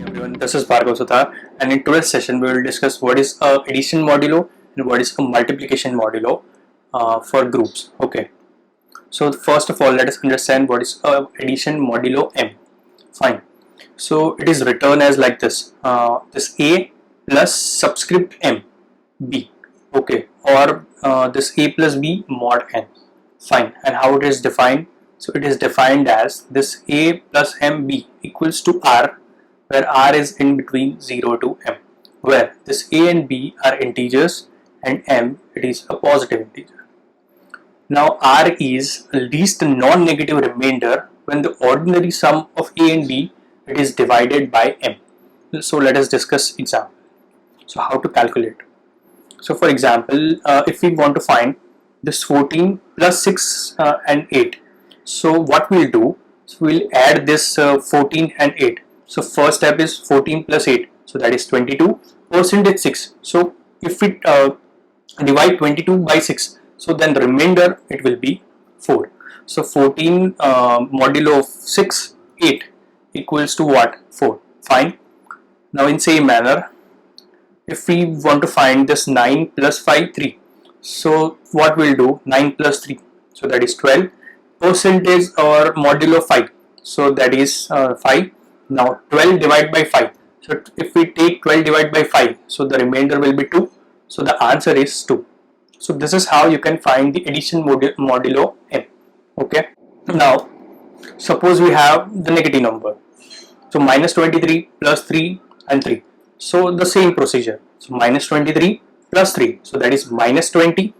Everyone, this is Bhargav Suthar, and in today's session we will discuss what is a addition modulo and what is a multiplication modulo for groups. Okay, so first of all, let us understand what is a addition modulo m. Fine. So it is written as like this: this a plus subscript m b. Okay, or this a plus b mod n. Fine. And how it is defined? So it is defined as this a plus m b equals to r, where r is in between 0 to m, where this a and b are integers and m it is a positive integer. Now r is a least non-negative remainder when the ordinary sum of a and b it is divided by m. So let us discuss example. So how to calculate? So for example, if we want to find this 14 plus 6 and 8, so what we'll do, so we'll add this 14 and 8. So first step is 14 plus 8, so that is 22, percentage 6. So if we divide 22 by 6, so then the remainder it will be 4. So 14 modulo of 6, 8 equals to what? 4. Fine. Now in same manner, if we want to find this 9 plus 5, 3. So what we'll do, 9 plus 3, so that is 12, percentage or modulo 5, so that is 5. Now 12 divided by 5, so if we take 12 divided by 5, so the remainder will be 2, so the answer is 2. So this is how you can find the addition modulo m. Okay, now suppose we have the negative number, so minus 23 plus 3 and 3, so the same procedure. So minus 23 plus 3, so that is minus 20,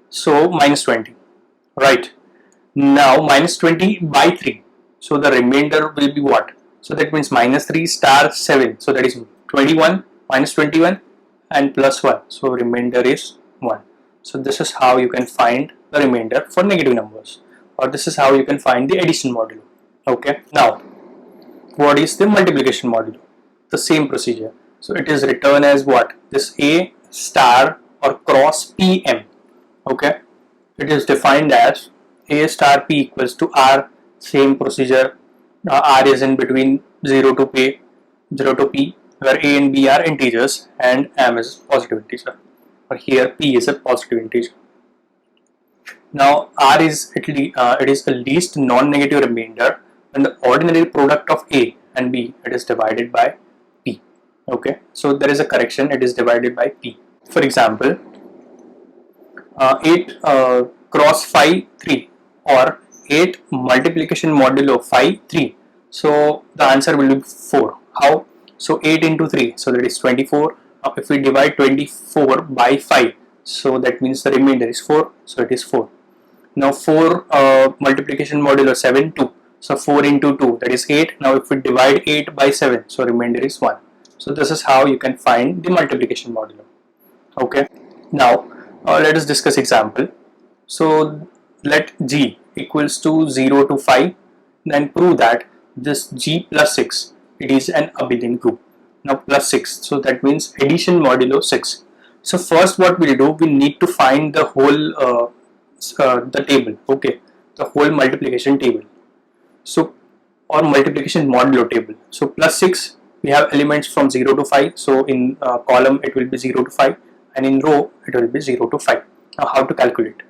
so minus 20, right? Now minus 20 by 3, so the remainder will be what? So that means minus 3 star 7, so that is 21, minus 21 and plus 1, so remainder is 1. So this is how you can find the remainder for negative numbers, or this is how you can find the addition modulo. Okay, now what is the multiplication modulo? The same procedure. So it is written as what? This a star or cross pm. Okay, it is defined as a star p equals to r, same procedure. R is in between 0 to p, where a and b are integers and m is positive integer, or here p is a positive integer. Now r is it is the least non-negative remainder when the ordinary product of a and b it is divided by p. Okay, so there is a correction, it is divided by p. For example, 8 cross 5 3, or 8 multiplication modulo 5 3, so the answer will be 4. How? So 8 into 3, so that is 24. Now if we divide 24 by 5, so that means the remainder is 4, so it is 4. Now 4 multiplication modulo 7 2, so 4 into 2, that is 8. Now if we divide 8 by 7, so remainder is 1. So this is how you can find the multiplication modulo. Okay, now let us discuss example. So let g equals to 0 to 5, then prove that this g plus 6 it is an abelian group. Now plus 6, so that means addition modulo 6. So first what we'll do, we need to find the whole the table. Okay, the whole multiplication table, so or multiplication modulo table. So plus 6, we have elements from 0 to 5, so in column it will be 0 to 5 and in row it will be 0 to 5. Now how to calculate?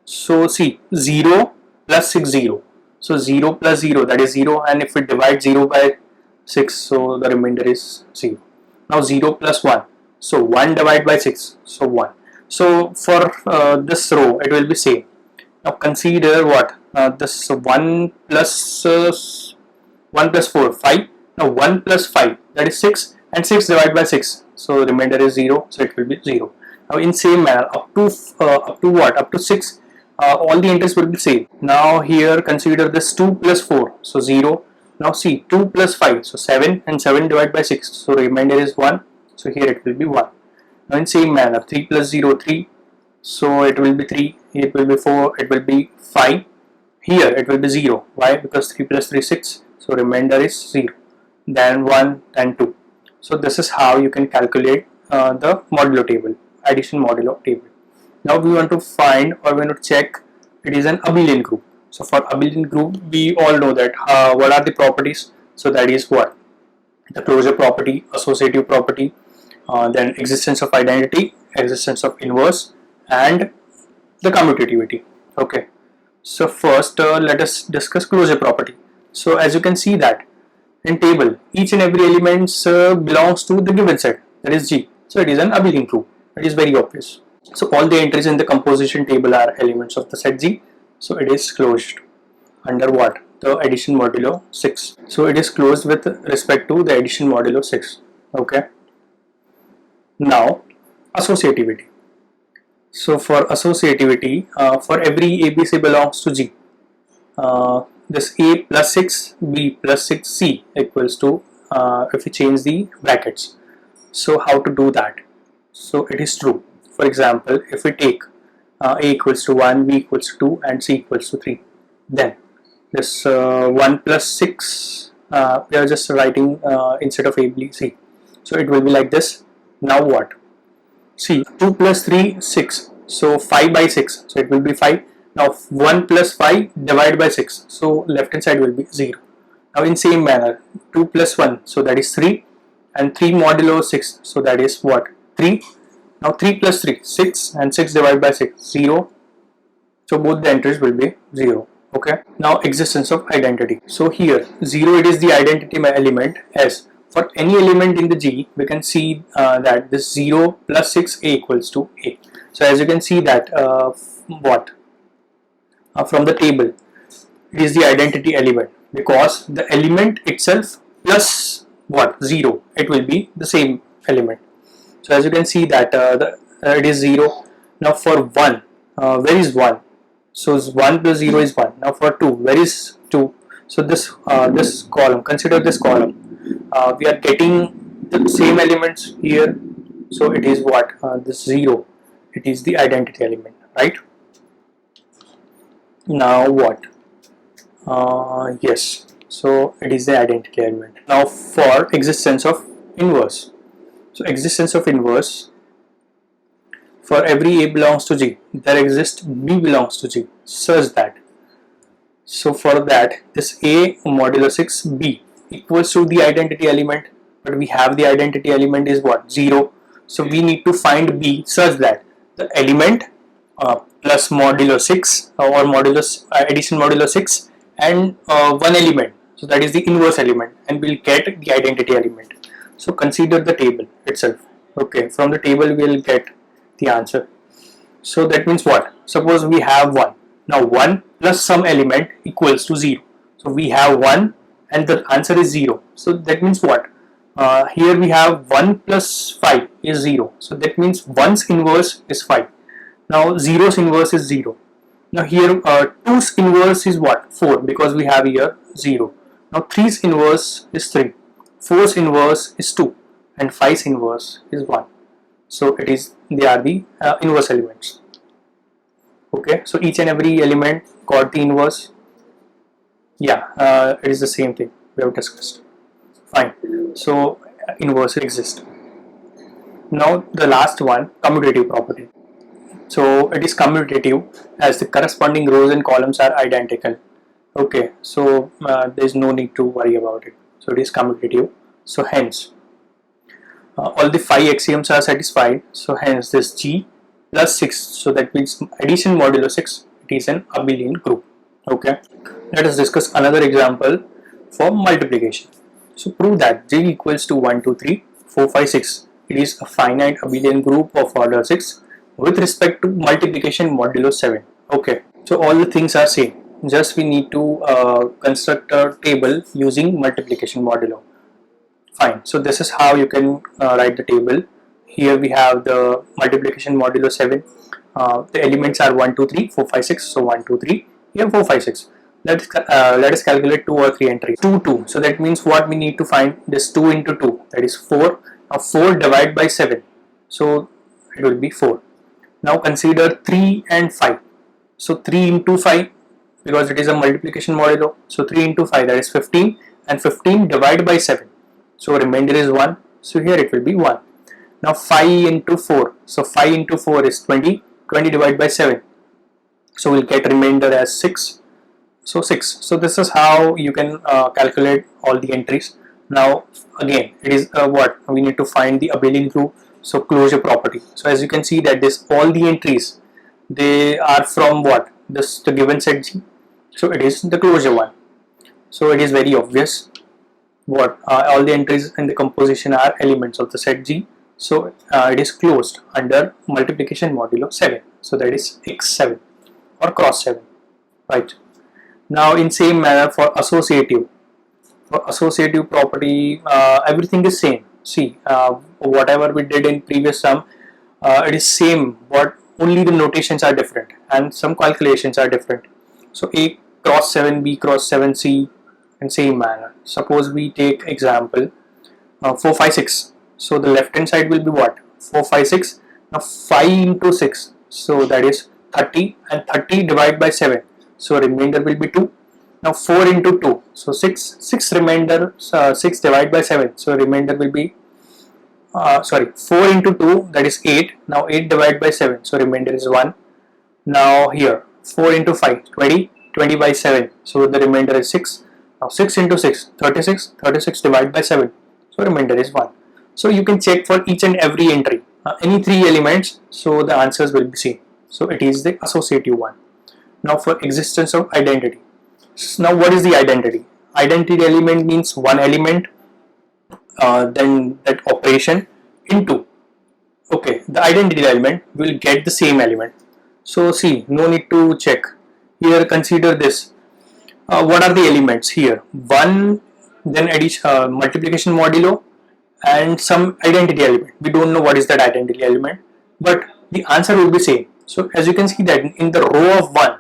So see, 0 plus 6 0, so 0 plus 0, that is 0, and if we divide 0 by 6, so the remainder is 0. Now 0 plus 1, so 1 divided by 6, so 1. So for this row it will be same. Now consider what? This 1 plus 4, 5. Now 1 plus 5, that is 6, and 6 divided by 6, so remainder is 0, so it will be 0. Now in same manner, up to what? Up to 6, all the entries will be same. Now here consider this 2 plus 4, so 0. Now see, 2 plus 5, so 7, and 7 divided by 6, so remainder is 1, so here it will be 1. Now in same manner, 3 plus 0, 3, so it will be 3, it will be 4, it will be 5, here it will be 0. Why? Because 3 plus 3 6, so remainder is 0, then 1, then 2. So this is how you can calculate the modulo table, addition modulo table. Now we want to find, or we want to check it is an abelian group. So for abelian group, we all know that what are the properties. So that is what? The closure property, associative property, then existence of identity, existence of inverse, and the commutativity. Okay. So first let us discuss closure property. So as you can see that in table, each and every element belongs to the given set, that is G. So it is an abelian group. It is very obvious. So all the entries in the composition table are elements of the set G. So it is closed under what? The addition modulo 6. So it is closed with respect to the addition modulo 6. Okay. Now associativity. So for associativity, for every ABC belongs to G, this A plus 6, B plus 6, C equals to, if we change the brackets. So how to do that? So it is true. For example, if we take A equals to 1, B equals to 2 and C equals to 3, then this 1 plus 6, we are just writing instead of A, B, C. So it will be like this. Now what? See, 2 plus 3, 6. So 5 by 6. So it will be 5. Now 1 plus 5 divided by 6. So left hand side will be 0. Now in same manner, 2 plus 1. So that is 3. And 3 modulo 6. So that is what? 3. Now 3 plus 3, 6. And 6 divided by 6, 0. So both the entries will be 0. Okay. Now existence of identity. So here 0, it is the identity element as. For any element in the G, we can see that this 0 plus 6 A equals to A. So as you can see that from the table, it is the identity element, because the element itself plus what? 0, it will be the same element. So as you can see that it is 0. Now for 1, where is 1? So 1 plus 0 is 1. Now for 2, where is 2? So this column, consider this column. We are getting the same elements here. So it is what? This 0. It is the identity element, right? Now what? Yes. So it is the identity element. Now for existence of inverse. So existence of inverse. For every A belongs to G, there exists B belongs to G, such that. So for that, this A modulo 6 B equals to the identity element, but we have the identity element is what? 0. So we need to find B such that the element plus modulo 6 or modulus addition modulo 6 and one element, so that is the inverse element, and we'll get the identity element. So consider the table itself. Okay, from the table we'll get the answer. So that means what? Suppose we have 1. Now 1 plus some element equals to 0. So we have 1 and the answer is 0. So that means what? Here we have 1 plus 5 is 0. So that means 1's inverse is 5. Now 0's inverse is 0. Now here 2's inverse is what? 4, because we have here 0. Now 3's inverse is 3. 4's inverse is 2. And 5's inverse is 1. So they are the inverse elements. Okay, so each and every element got the inverse. Yeah, it is the same thing we have discussed. Fine. So inverse exists. Now the last one, commutative property. So it is commutative as the corresponding rows and columns are identical. Okay, so there is no need to worry about it. So it is commutative. So hence all the 5 axioms are satisfied. So hence this G plus 6. So that means addition modulo 6. It is an abelian group. Okay. Let us discuss another example for multiplication. So prove that G equals to 1, 2, 3, 4, 5, 6. It is a finite abelian group of order 6 with respect to multiplication modulo 7. Okay. So all the things are same. Just we need to construct a table using multiplication modulo. Fine. So this is how you can write the table. Here we have the multiplication modulo 7. The elements are 1, 2, 3, 4, 5, 6. So 1, 2, 3. Here 4, 5, 6. Let us calculate 2 or 3 entries. 2, 2. So that means what we need to find? This 2 into 2. That is 4. Now 4 divided by 7. So it will be 4. Now consider 3 and 5. So 3 into 5, because it is a multiplication modulo. So 3 into 5, that is 15. And 15 divided by 7. So remainder is 1. So here it will be 1. Now 5 into 4. So 5 into 4 is 20. 20 divided by 7. So we'll get remainder as 6. So 6. So this is how you can calculate all the entries. Now again, it is what we need to find the abelian group. So closure property. So as you can see that this all the entries, they are from what, this the given set G. So it is the closure one. So it is very obvious what all the entries in the composition are elements of the set G. So it is closed under multiplication modulo 7. So that is x7 or cross 7, right? Now in same manner for associative property, everything is same. See, whatever we did in previous sum, it is same, but only the notations are different and some calculations are different. So A cross 7, B cross 7, C in same manner. Suppose we take example 4, 5, 6. So the left hand side will be what? 4, 5, 6. Now 5 into 6. So that is 30, and 30 divided by 7. So remainder will be 2. Now 4 into 2. So 6 remainder, 6 divided by 7. So remainder will be 4 into 2, that is 8. Now 8 divided by 7. So remainder is 1. Now here 4 into 5, 20. 20 by 7. So the remainder is 6. Now 6 into 6, 36. 36 divided by 7. So remainder is 1. So you can check for each and every entry, any 3 elements, so the answers will be same. So it is the associative one. Now for existence of identity. Now what is the identity? Identity element means one element, then that operation into, okay, the identity element will get the same element. So see, no need to check. Here consider this. What are the elements here? 1, then addition, multiplication modulo, and some identity element. We don't know what is that identity element, but the answer will be same. So as you can see that in the row of 1,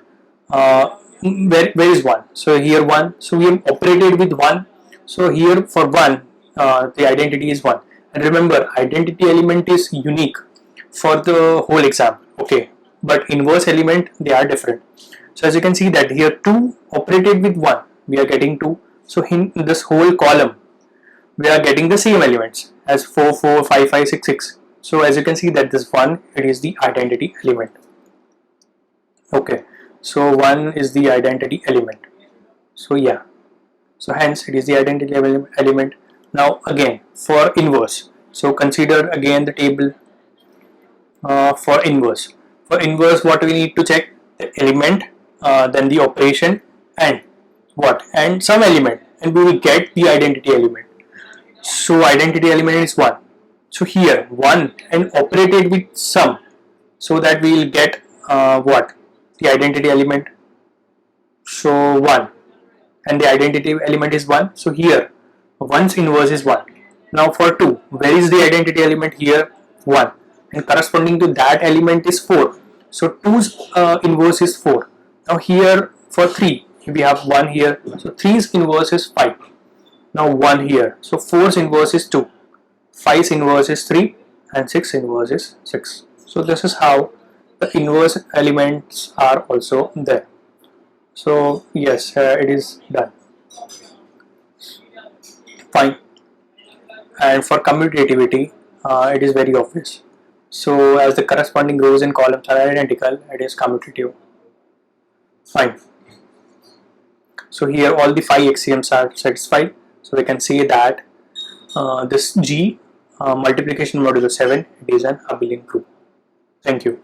where is 1? So here 1. So we have operated with 1. So here for 1, the identity is 1. And remember, identity element is unique for the whole example. Okay, but inverse element, they are different. So as you can see that here 2 operated with 1, we are getting 2. So in this whole column, we are getting the same elements as 4, 4, 5, 5, 6, 6. So as you can see that this 1, it is the identity element. Okay, so 1 is the identity element. So yeah, so hence it is the identity element. Now again for inverse. So consider again the table for inverse. For inverse, what we need to check? The element, then the operation, and what? And some element, and we will get the identity element. So identity element is 1. So here 1 and operated with some, so that we will get what? The identity element. So 1, and the identity element is 1. So here 1's inverse is 1. Now for 2, where is the identity element? Here 1, and corresponding to that element is 4. So 2's inverse is 4. Now here for 3, we have 1 here. So 3's inverse is 5. Now 1 here. So 4's inverse is 2. 5's inverse is 3. And 6's inverse is 6. So this is how the inverse elements are also there. So yes, it is done. Fine. And for commutativity, it is very obvious. So as the corresponding rows and columns are identical, it is commutative. Fine. So here all the 5 axioms are satisfied. So we can say that this G multiplication modulo 7, it is an abelian group. Thank you.